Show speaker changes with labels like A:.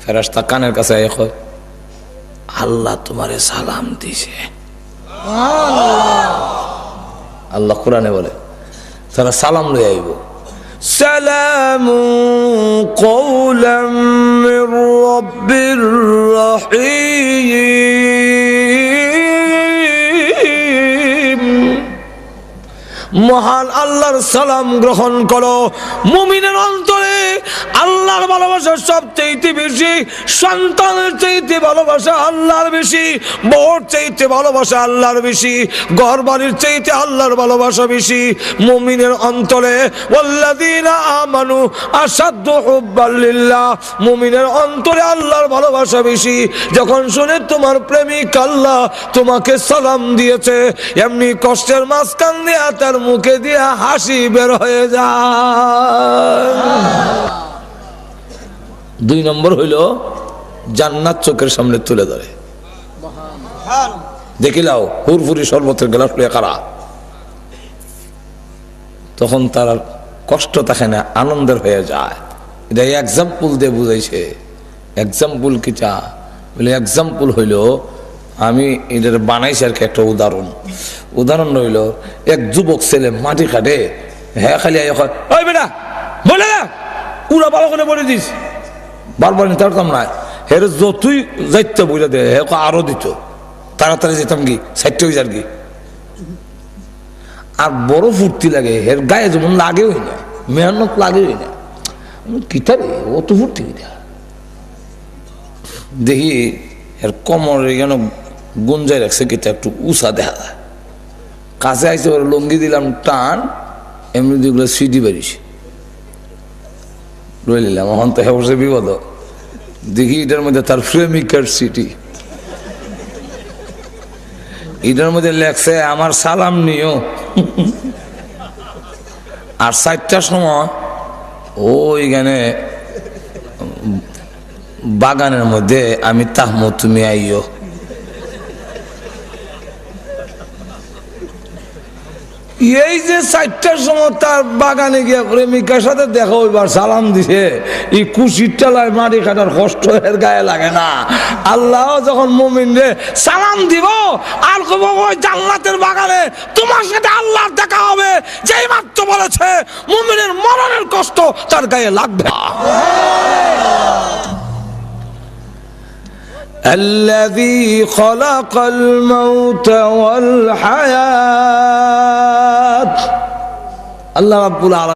A: ফেরেশতা কানের কাছে কয় আল্লাহ তোমারে সালাম দিছে। আল্লাহ কোরআনে বলে তারা সালাম লই আইব, সালামু কওলাম মির রাব্বির রহিম। মহান আল্লাহর সালাম গ্রহণ করো। মুমিনের অন্তরে আল্লাহর ভালোবাসা সবচেয়ে বেশি, সন্তানের চাইতে ভালোবাসা আল্লাহর বেশি, বউর চাইতে ভালোবাসা আল্লাহর বেশি, ঘর বাড়ির চাইতে আল্লাহর ভালোবাসা বেশি। মুমিনের অন্তরে ওয়াল্লাযীনা আমানু আশাদ্দু হুব্বান লিল্লাহ, মুমিনের অন্তরে আল্লাহর ভালোবাসা বেশি। যখন শুনে তোমার প্রেমিক আল্লাহ তোমাকে সালাম দিয়েছে, এমনি কষ্টের মাঝখান দিয়ে তার মুখে দিয়ে হাসি বের হয়ে যায়। 2 নম্বর হইল জান্নাত চোখের সামনে তুলে ধরে। দেখিলাও হুরফুরি শরবতের গ্লাস লইয়া কারা, তখন তার কষ্ট থাকে না, আনন্দের হয়ে যায়। এটা এক্সাম্পল দিয়ে বুঝাইছে। এক্সাম্পল কি চা বলে, এক্সাম্পল হইল আমি এটার বানাইছি আর কি একটা উদাহরণ রইল, এক যুবক ছেলে মাটি কাটে, হ্যাঁ খালি ওই বেটা বলে না উড়া ভালো করে বলে দিস, বারবার তার কাম নাই। হের যতই যাইতে বলে দে হে আরো দিত, তাড়াতাড়ি যেতাম কি সাইটে হয়ে যার কি। আর বড় ফুর্তি লাগে, হের গায়ে যেমন লাগে হই না, মেহনত লাগে হই না, কিতারে অত ফুর্তি দেখি এর কোমর এখানে গুঞ্জায় রাখছে কিতা একটু উষা দেখা যায়। কাছে আইসে ওর লঙ্গি দিলাম টান, এমনি দুগুলো সিটি বেরিয়েছে রয়ে নিলাম। এখন তো হেবসে বিপদ, দেখি এটার মধ্যে তার প্রেমিকার সিটি, এটার মধ্যে লেখছে আমার সালাম নিও। আর 4টার সময় ওইখানে বাগানের মধ্যে আমি তাহমো তুমি আইও। এই যে 4টার সময় তার বাগানে গিয়ে প্রেমিকার সাথে দেখা হইবার সালাম দিছে, এই কুশির টেলায় মাটি কাটার কষ্ট এর গায়ে লাগে না। আল্লাহ যখন মুমিন রে সালাম দিব আর কব ওই জান্নাতের বাগানে তোমার সাথে আল্লাহর দেখা হবে, যেই মাত্র বলেছে মুমিনের মরণের কষ্ট তার গায়ে লাগবে। الذي خلق الموت والحياة الله رب العالمين